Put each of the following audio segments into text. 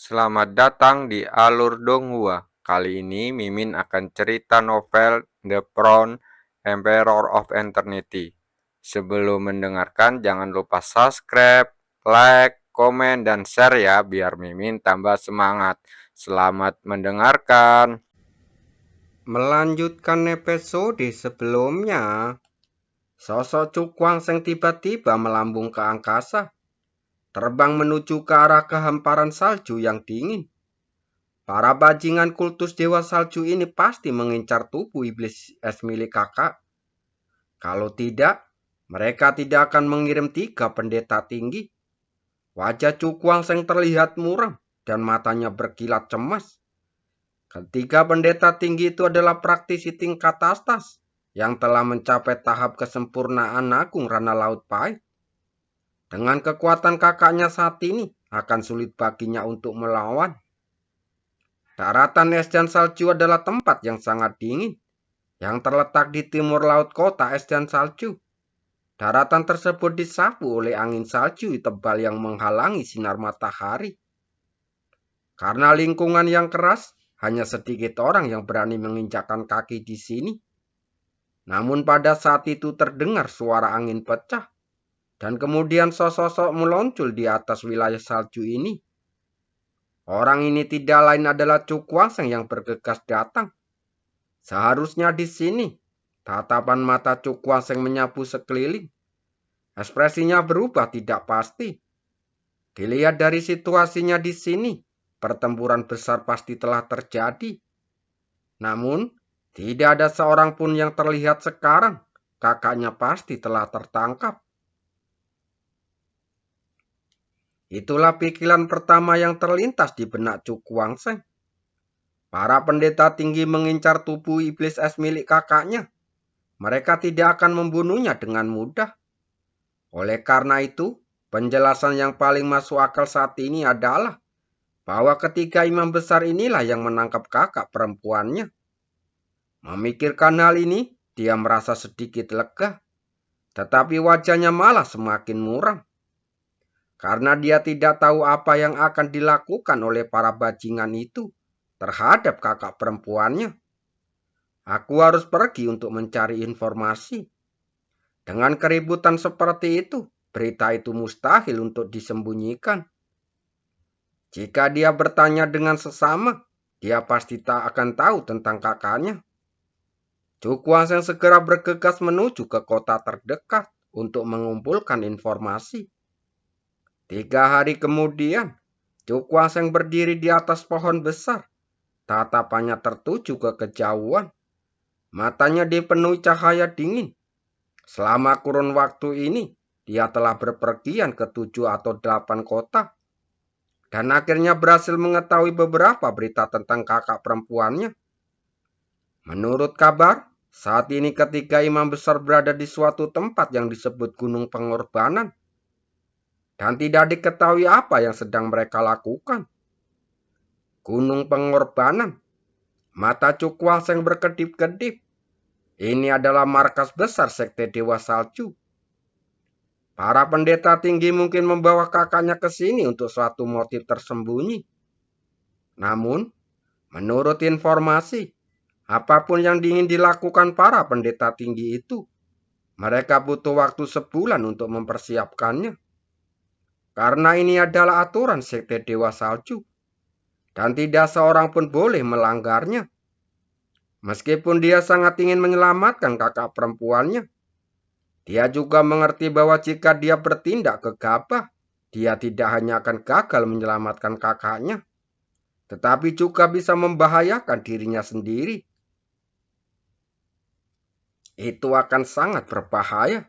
Selamat datang di Alur Donghua. Kali ini Mimin akan cerita novel The Crown, Emperor of Eternity. Sebelum mendengarkan, jangan lupa subscribe, like, komen, dan share ya, biar Mimin tambah semangat. Selamat mendengarkan. Melanjutkan episode sebelumnya, sosok Cukwang Seng tiba-tiba melambung ke angkasa, terbang menuju ke arah kehamparan salju yang dingin. Para bajingan kultus dewa salju ini pasti mengincar tubuh iblis es milik kakak. Kalau tidak, mereka tidak akan mengirim 3 pendeta tinggi. Wajah Cukwang Seng terlihat muram dan matanya berkilat cemas. Ketiga pendeta tinggi itu adalah praktisi tingkat atas yang telah mencapai tahap kesempurnaan Agung Rana Laut Pahit. Dengan kekuatan kakaknya saat ini, akan sulit baginya untuk melawan. Daratan es dan salju adalah tempat yang sangat dingin, yang terletak di timur laut kota es dan salju. Daratan tersebut disapu oleh angin salju tebal yang menghalangi sinar matahari. Karena lingkungan yang keras, hanya sedikit orang yang berani menginjakkan kaki di sini. Namun pada saat itu terdengar suara angin pecah, dan kemudian sosok meluncur di atas wilayah salju ini. Orang ini tidak lain adalah Cukwang yang bergegas datang. Seharusnya di sini, tatapan mata Cukwang menyapu sekeliling. Ekspresinya berubah tidak pasti. Dilihat dari situasinya di sini, pertempuran besar pasti telah terjadi. Namun, tidak ada seorang pun yang terlihat sekarang. Kakaknya pasti telah tertangkap. Itulah pikiran pertama yang terlintas di benak Cukwang Seng. Para pendeta tinggi mengincar tubuh iblis es milik kakaknya. Mereka tidak akan membunuhnya dengan mudah. Oleh karena itu, penjelasan yang paling masuk akal saat ini adalah bahwa ketiga imam besar inilah yang menangkap kakak perempuannya. Memikirkan hal ini, dia merasa sedikit lega, tetapi wajahnya malah semakin muram. Karena dia tidak tahu apa yang akan dilakukan oleh para bajingan itu terhadap kakak perempuannya. Aku harus pergi untuk mencari informasi. Dengan keributan seperti itu, berita itu mustahil untuk disembunyikan. Jika dia bertanya dengan sesama, dia pasti tak akan tahu tentang kakaknya. Cukwang yang segera bergegas menuju ke kota terdekat untuk mengumpulkan informasi. 3 hari kemudian, Cukwang Seng berdiri di atas pohon besar. Tatapannya tertuju ke kejauhan. Matanya dipenuhi cahaya dingin. Selama kurun waktu ini, dia telah berpergian ke 7 atau 8 kota. Dan akhirnya berhasil mengetahui beberapa berita tentang kakak perempuannya. Menurut kabar, saat ini ketiga imam besar berada di suatu tempat yang disebut Gunung Pengorbanan. Dan tidak diketahui apa yang sedang mereka lakukan. Gunung Pengorbanan. Mata Cukwang Seng berkedip-kedip. Ini adalah markas besar sekte Dewa Salju. Para pendeta tinggi mungkin membawa kakaknya ke sini untuk suatu motif tersembunyi. Namun, menurut informasi, apapun yang ingin dilakukan para pendeta tinggi itu, mereka butuh waktu sebulan untuk mempersiapkannya. Karena ini adalah aturan sekte Dewa Salju, dan tidak seorang pun boleh melanggarnya. Meskipun dia sangat ingin menyelamatkan kakak perempuannya, dia juga mengerti bahwa jika dia bertindak gegabah, dia tidak hanya akan gagal menyelamatkan kakaknya, tetapi juga bisa membahayakan dirinya sendiri. Itu akan sangat berbahaya.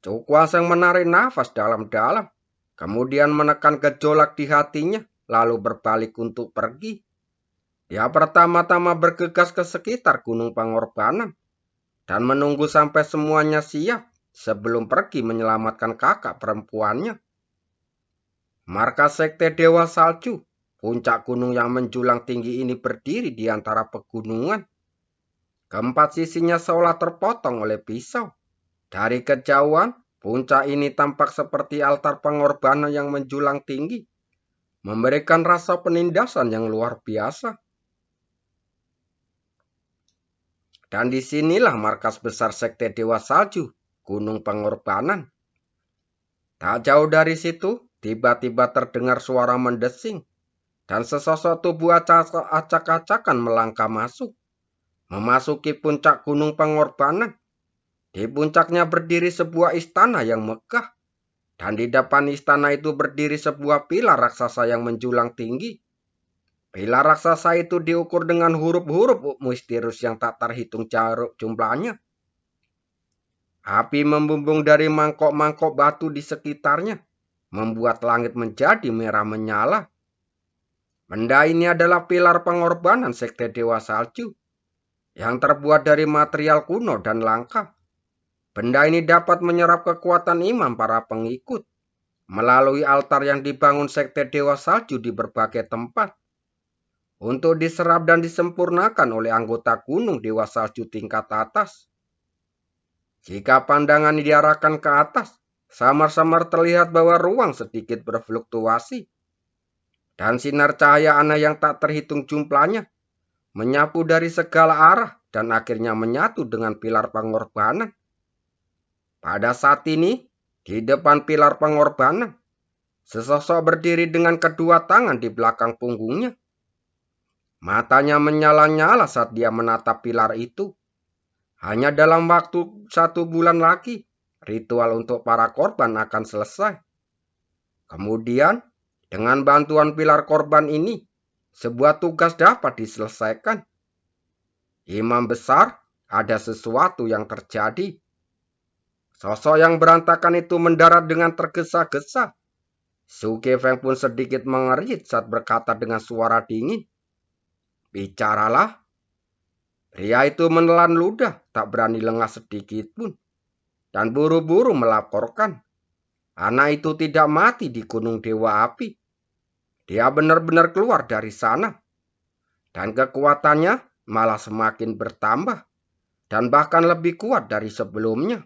Cukwang Seng menarik nafas dalam-dalam, kemudian menekan gejolak di hatinya, lalu berbalik untuk pergi. Dia pertama-tama bergegas ke sekitar Gunung Pengorbanan dan menunggu sampai semuanya siap sebelum pergi menyelamatkan kakak perempuannya. Markas sekte Dewa Salju, puncak gunung yang menjulang tinggi ini berdiri di antara pegunungan. Keempat sisinya seolah terpotong oleh pisau. Dari kejauhan, puncak ini tampak seperti altar pengorbanan yang menjulang tinggi. memberikan rasa penindasan yang luar biasa. Dan disinilah markas besar sekte Dewa Salju, Gunung Pengorbanan. Tak jauh dari situ, tiba-tiba terdengar suara mendesing, dan sesosok tubuh acak-acakan melangkah masuk, memasuki puncak Gunung Pengorbanan. Di puncaknya berdiri sebuah istana yang megah, dan di depan istana itu berdiri sebuah pilar raksasa yang menjulang tinggi. Pilar raksasa itu diukur dengan huruf-huruf misterius yang tak terhitung jumlahnya. Api membumbung dari mangkok-mangkok batu di sekitarnya, membuat langit menjadi merah menyala. Benda ini adalah pilar pengorbanan sekte Dewa Salju, yang terbuat dari material kuno dan langka. Benda ini dapat menyerap kekuatan iman para pengikut, melalui altar yang dibangun sekte Dewa Salju di berbagai tempat, untuk diserap dan disempurnakan oleh anggota gunung Dewa Salju tingkat atas. Jika pandangan diarahkan ke atas, samar-samar terlihat bahwa ruang sedikit berfluktuasi, dan sinar cahaya aneh yang tak terhitung jumlahnya menyapu dari segala arah dan akhirnya menyatu dengan pilar pengorbanan. Pada saat ini, di depan pilar pengorbanan, sesosok berdiri dengan kedua tangan di belakang punggungnya. Matanya menyala-nyala saat dia menatap pilar itu. Hanya dalam waktu 1 bulan lagi, ritual untuk para korban akan selesai. Kemudian, dengan bantuan pilar korban ini, sebuah tugas dapat diselesaikan. Imam besar, ada sesuatu yang terjadi. Sosok yang berantakan itu mendarat dengan tergesa-gesa. Su Kefeng pun sedikit mengerit saat berkata dengan suara dingin, "Bicaralah." Pria itu menelan ludah, tak berani lengah sedikit pun, dan buru-buru melaporkan. Anak itu tidak mati di Gunung Dewa Api. Dia benar-benar keluar dari sana, dan kekuatannya malah semakin bertambah, dan bahkan lebih kuat dari sebelumnya.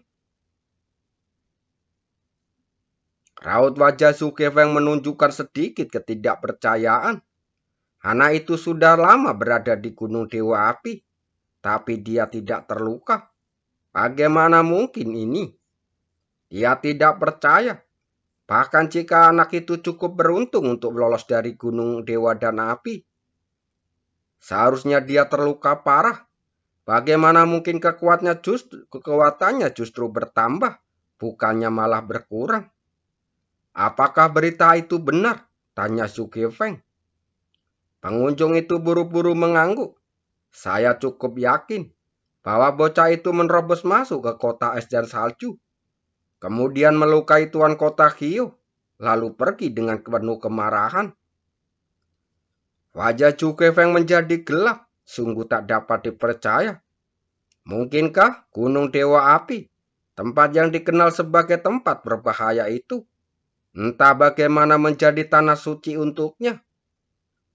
Raut wajah Su Kefeng menunjukkan sedikit ketidakpercayaan. Anak itu sudah lama berada di Gunung Dewa Api, tapi dia tidak terluka. Bagaimana mungkin ini? Dia tidak percaya. Bahkan jika anak itu cukup beruntung untuk lolos dari Gunung Dewa dan Api, seharusnya dia terluka parah. Bagaimana mungkin kekuatannya justru bertambah, bukannya malah berkurang? Apakah berita itu benar? Tanya Su Kefeng. Pengunjung itu buru-buru mengangguk. Saya cukup yakin bahwa bocah itu menerobos masuk ke kota es dan salju, kemudian melukai tuan kota Hio, lalu pergi dengan penuh kemarahan. Wajah Su Kefeng menjadi gelap, sungguh tak dapat dipercaya. Mungkinkah Gunung Dewa Api, tempat yang dikenal sebagai tempat berbahaya itu, entah bagaimana menjadi tanah suci untuknya?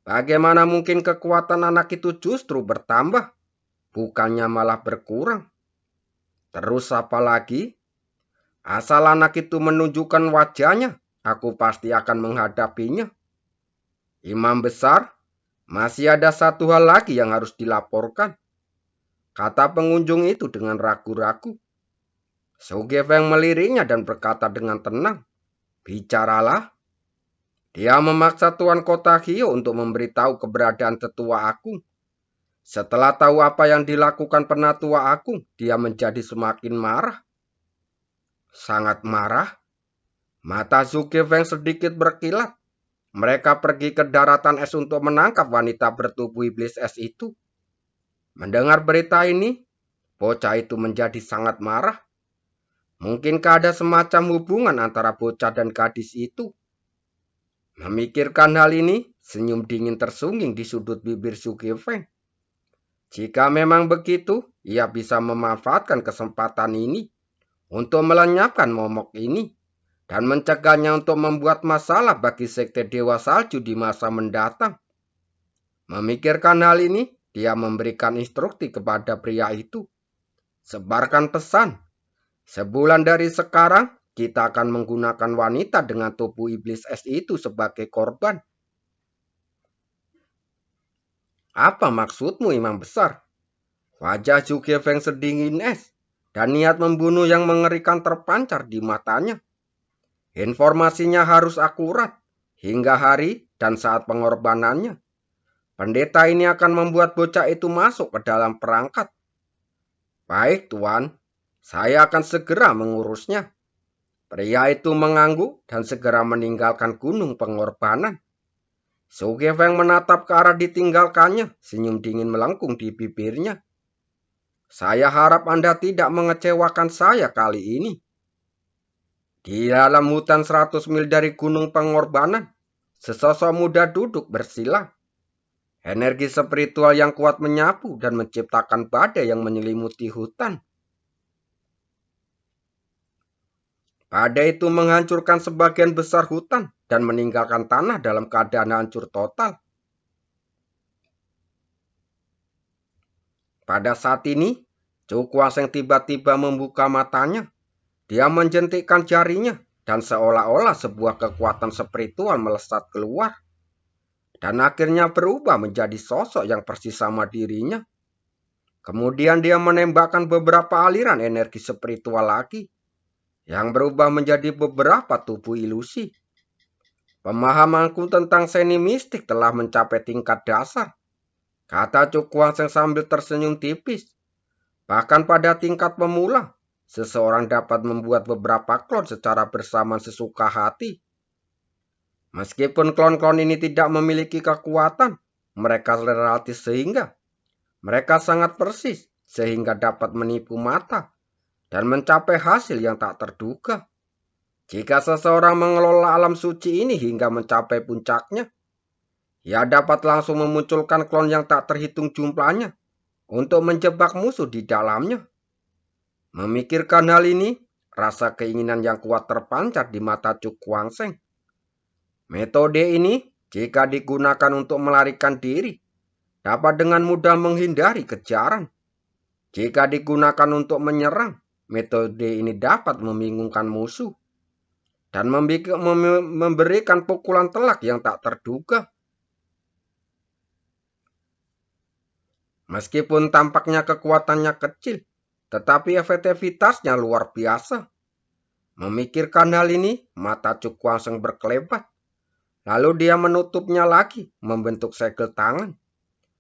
Bagaimana mungkin kekuatan anak itu justru bertambah, bukannya malah berkurang? Terus apa lagi? Asal anak itu menunjukkan wajahnya, aku pasti akan menghadapinya. Imam besar, masih ada satu hal lagi yang harus dilaporkan, kata pengunjung itu dengan ragu-ragu. Su Kefeng meliriknya dan berkata dengan tenang, "Bicaralah." Dia memaksa tuan kota Hio untuk memberitahu keberadaan tetua agung. Setelah tahu apa yang dilakukan penatua agung, dia menjadi semakin marah. Sangat marah. Mata Su Kefeng sedikit berkilat. Mereka pergi ke daratan es untuk menangkap wanita bertubuh iblis es itu. Mendengar berita ini, bocah itu menjadi sangat marah. Mungkinkah ada semacam hubungan antara bocah dan gadis itu? Memikirkan hal ini, senyum dingin tersungging di sudut bibir Su Kefeng. Jika memang begitu, ia bisa memanfaatkan kesempatan ini untuk melenyapkan momok ini dan mencegahnya untuk membuat masalah bagi sekte Dewa Salju di masa mendatang. Memikirkan hal ini, dia memberikan instruksi kepada pria itu. Sebarkan pesan. Sebulan dari sekarang, kita akan menggunakan wanita dengan tubuh iblis es itu sebagai korban. Apa maksudmu, Imam Besar? Wajah Zhu Feng sedingin es, dan niat membunuh yang mengerikan terpancar di matanya. Informasinya harus akurat, hingga hari dan saat pengorbanannya. Pendeta ini akan membuat bocah itu masuk ke dalam perangkat. Baik, Tuan, saya akan segera mengurusnya. Pria itu mengangguk dan segera meninggalkan gunung pengorbanan. Zhu Feng menatap ke arah ditinggalkannya, senyum dingin melengkung di bibirnya. Saya harap Anda tidak mengecewakan saya kali ini. Di dalam hutan 100 mil dari gunung pengorbanan, sesosok muda duduk bersila. Energi spiritual yang kuat menyapu dan menciptakan badai yang menyelimuti hutan. Badai itu menghancurkan sebagian besar hutan dan meninggalkan tanah dalam keadaan hancur total. Pada saat ini, Zhu Guangsheng tiba-tiba membuka matanya. Dia menjentikkan jarinya dan seolah-olah sebuah kekuatan spiritual melesat keluar. Dan akhirnya berubah menjadi sosok yang persis sama dirinya. Kemudian dia menembakkan beberapa aliran energi spiritual lagi, yang berubah menjadi beberapa tubuh ilusi. Pemahamanku tentang seni mistik telah mencapai tingkat dasar, kata Zhu Guangsheng sambil tersenyum tipis. Bahkan pada tingkat pemula, seseorang dapat membuat beberapa klon secara bersamaan sesuka hati. Meskipun klon-klon ini tidak memiliki kekuatan, mereka relatif sehingga mereka sangat persis sehingga dapat menipu mata dan mencapai hasil yang tak terduga. Jika seseorang mengelola alam suci ini hingga mencapai puncaknya, ia dapat langsung memunculkan klon yang tak terhitung jumlahnya untuk menjebak musuh di dalamnya. Memikirkan hal ini, rasa keinginan yang kuat terpancar di mata Zhu Guangsheng. Metode ini, jika digunakan untuk melarikan diri, dapat dengan mudah menghindari kejaran. Jika digunakan untuk menyerang, metode ini dapat membingungkan musuh dan memberikan pukulan telak yang tak terduga. Meskipun tampaknya kekuatannya kecil, tetapi efektivitasnya luar biasa. Memikirkan hal ini, mata Zhu Guangsheng berkelebat. Lalu dia menutupnya lagi, membentuk segel tangan.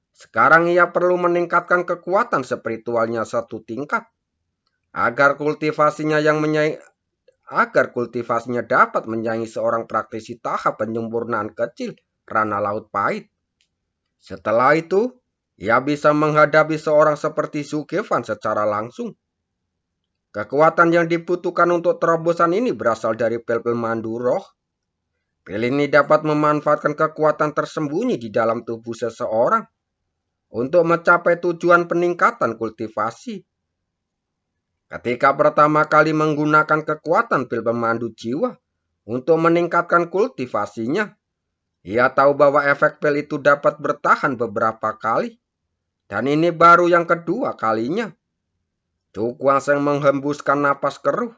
Sekarang ia perlu meningkatkan kekuatan spiritualnya satu tingkat, agar kultivasinya dapat menyaingi seorang praktisi tahap penyempurnaan kecil Rana Laut Pahit. Setelah itu, ia bisa menghadapi seorang seperti Zhu Feng secara langsung. Kekuatan yang dibutuhkan untuk terobosan ini berasal dari pil pemandu roh. Pil ini dapat memanfaatkan kekuatan tersembunyi di dalam tubuh seseorang untuk mencapai tujuan peningkatan kultivasi. Ketika pertama kali menggunakan kekuatan pil pemandu jiwa untuk meningkatkan kultivasinya, ia tahu bahwa efek pil itu dapat bertahan beberapa kali. Dan ini baru yang kedua kalinya. Zhu Guangsheng menghembuskan napas keruh.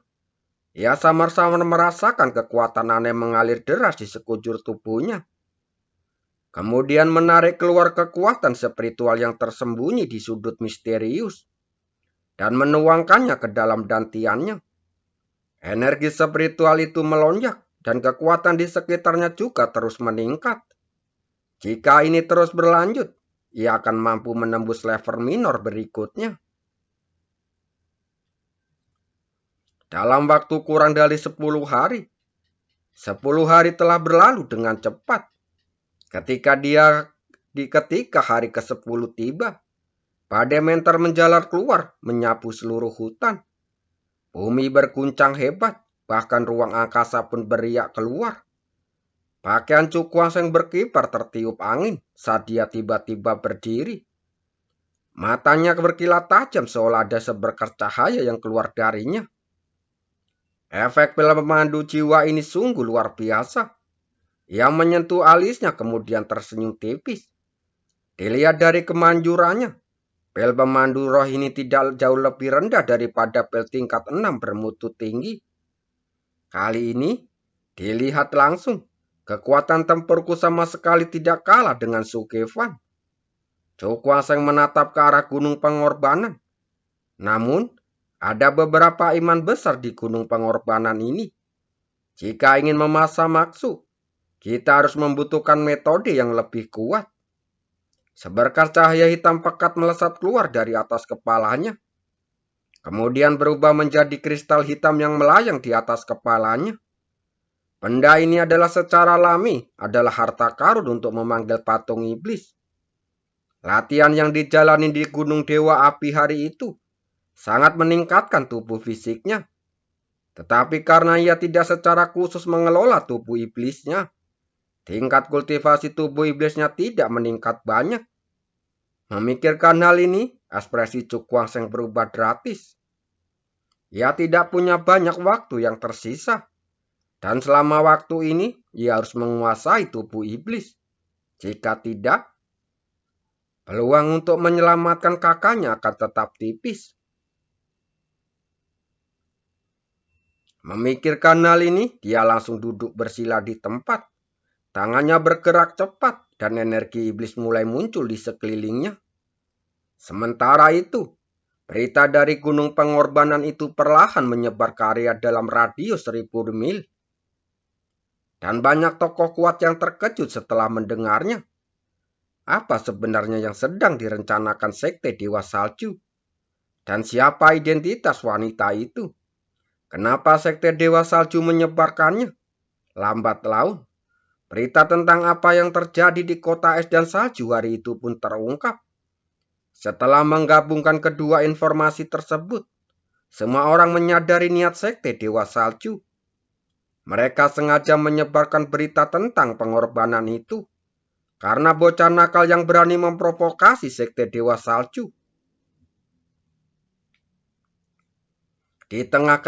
Ia samar-samar merasakan kekuatan aneh mengalir deras di sekujur tubuhnya. Kemudian menarik keluar kekuatan spiritual yang tersembunyi di sudut misterius dan menuangkannya ke dalam dantiannya. Energi spiritual itu melonjak dan kekuatan di sekitarnya juga terus meningkat. Jika ini terus berlanjut, ia akan mampu menembus level minor berikutnya. Dalam waktu kurang dari 10 hari. 10 hari telah berlalu dengan cepat. Ketika hari ke-10 tiba, badai mentor menjalar keluar, menyapu seluruh hutan. Bumi berguncang hebat, bahkan ruang angkasa pun beriak keluar. Pakaian Zhu Guangsheng berkibar tertiup angin saat dia tiba-tiba berdiri. Matanya berkilat tajam seolah ada seberkas cahaya yang keluar darinya. Efek pil pemandu jiwa ini sungguh luar biasa. Ia menyentuh alisnya kemudian tersenyum tipis. Dilihat dari kemanjurannya, pil pemandu roh ini tidak jauh lebih rendah daripada pil tingkat 6 bermutu tinggi. Kali ini, dilihat langsung, kekuatan tempurku sama sekali tidak kalah dengan Zhu Feng. Cukwaseng menatap ke arah gunung pengorbanan. Namun, ada beberapa iman besar di gunung pengorbanan ini. Jika ingin memasang maksud, kita harus membutuhkan metode yang lebih kuat. Seberkas cahaya hitam pekat melesat keluar dari atas kepalanya. Kemudian berubah menjadi kristal hitam yang melayang di atas kepalanya. Benda ini adalah secara alami adalah harta karun untuk memanggil patung iblis. Latihan yang dijalani di Gunung Dewa Api hari itu sangat meningkatkan tubuh fisiknya. Tetapi karena ia tidak secara khusus mengelola tubuh iblisnya, tingkat kultivasi tubuh iblisnya tidak meningkat banyak. Memikirkan hal ini, ekspresi Cukwaseng berubah drastis. Ia tidak punya banyak waktu yang tersisa. Dan selama waktu ini, ia harus menguasai tubuh iblis. Jika tidak, peluang untuk menyelamatkan kakaknya akan tetap tipis. Memikirkan hal ini, dia langsung duduk bersila di tempat. Tangannya bergerak cepat dan energi iblis mulai muncul di sekelilingnya. Sementara itu, berita dari gunung pengorbanan itu perlahan menyebar ke area dalam radius 1000 mil. Dan banyak tokoh kuat yang terkejut setelah mendengarnya. Apa sebenarnya yang sedang direncanakan Sekte Dewa Salju? Dan siapa identitas wanita itu? Kenapa Sekte Dewa Salju menyebarkannya? Lambat laun, berita tentang apa yang terjadi di kota es dan salju hari itu pun terungkap. Setelah menggabungkan kedua informasi tersebut, semua orang menyadari niat Sekte Dewa Salju. Mereka sengaja menyebarkan berita tentang pengorbanan itu karena bocah nakal yang berani memprovokasi Sekte Dewa Salju. Di tengah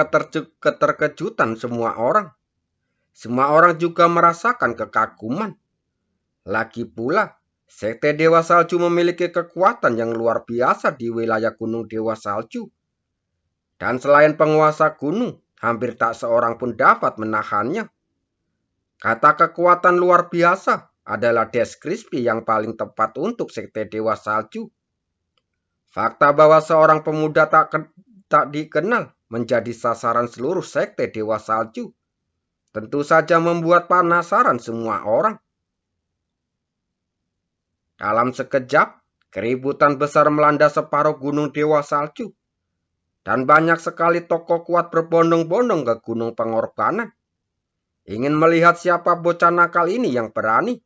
keterkejutan semua orang juga merasakan kekaguman. Lagi pula, Sekte Dewa Salju memiliki kekuatan yang luar biasa di wilayah Gunung Dewa Salju. Dan selain penguasa gunung, hampir tak seorang pun dapat menahannya. Kata kekuatan luar biasa adalah deskripsi yang paling tepat untuk Sekte Dewa Salju. Fakta bahwa seorang pemuda tak dikenal menjadi sasaran seluruh Sekte Dewa Salju tentu saja membuat penasaran semua orang. Dalam sekejap, keributan besar melanda separuh Gunung Dewa Salju. Dan banyak sekali tokoh kuat berbondong-bondong ke Gunung Pengorbanan. Ingin melihat siapa bocah nakal ini yang berani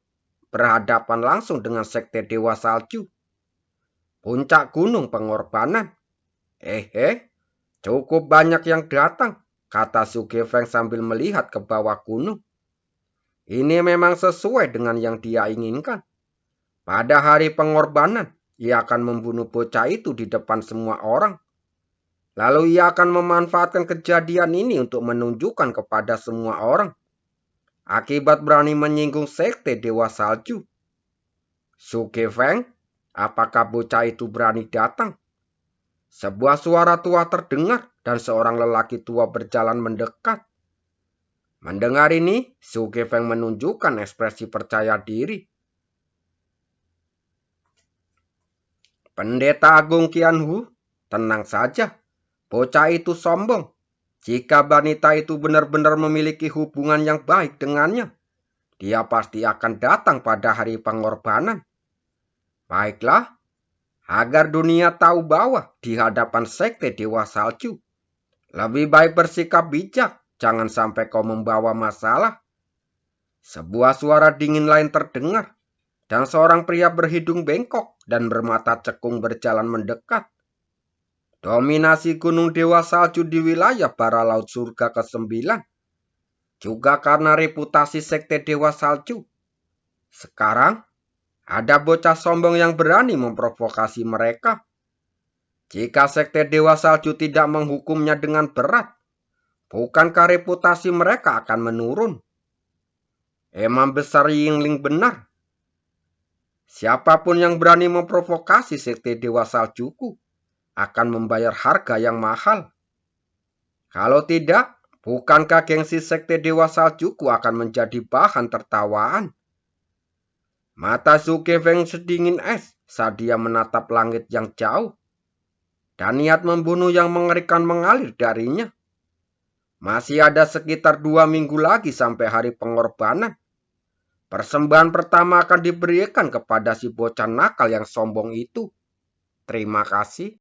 berhadapan langsung dengan Sekte Dewa Salju. Puncak Gunung Pengorbanan. Cukup banyak yang datang, kata Sugefeng sambil melihat ke bawah gunung. Ini memang sesuai dengan yang dia inginkan. Pada hari pengorbanan, ia akan membunuh bocah itu di depan semua orang. Lalu ia akan memanfaatkan kejadian ini untuk menunjukkan kepada semua orang. Akibat berani menyinggung Sekte Dewa Salju. Sugefeng, apakah bocah itu berani datang? Sebuah suara tua terdengar dan seorang lelaki tua berjalan mendekat. Mendengar ini, Sugefeng menunjukkan ekspresi percaya diri. Pendeta Agung Qianhu, tenang saja. Bocah itu sombong. Jika wanita itu benar-benar memiliki hubungan yang baik dengannya, dia pasti akan datang pada hari pengorbanan. Baiklah, agar dunia tahu bahwa di hadapan Sekte Dewa Salju, lebih baik bersikap bijak, jangan sampai kau membawa masalah. Sebuah suara dingin lain terdengar, dan seorang pria berhidung bengkok dan bermata cekung berjalan mendekat. Dominasi Gunung Dewa Salju di wilayah bara laut surga ke-9. Juga karena reputasi Sekte Dewa Salju. Sekarang, ada bocah sombong yang berani memprovokasi mereka. Jika Sekte Dewa Salju tidak menghukumnya dengan berat, bukankah reputasi mereka akan menurun? Emang besar Yingling benar. Siapapun yang berani memprovokasi Sekte Dewa Saljuku akan membayar harga yang mahal. Kalau tidak, bukankah gengsi Sekte Dewa Saljuku akan menjadi bahan tertawaan? Mata Su Keveng sedingin es saat dia menatap langit yang jauh, dan niat membunuh yang mengerikan mengalir darinya. Masih ada sekitar 2 minggu lagi sampai hari pengorbanan. Persembahan pertama akan diberikan kepada si bocah nakal yang sombong itu. Terima kasih.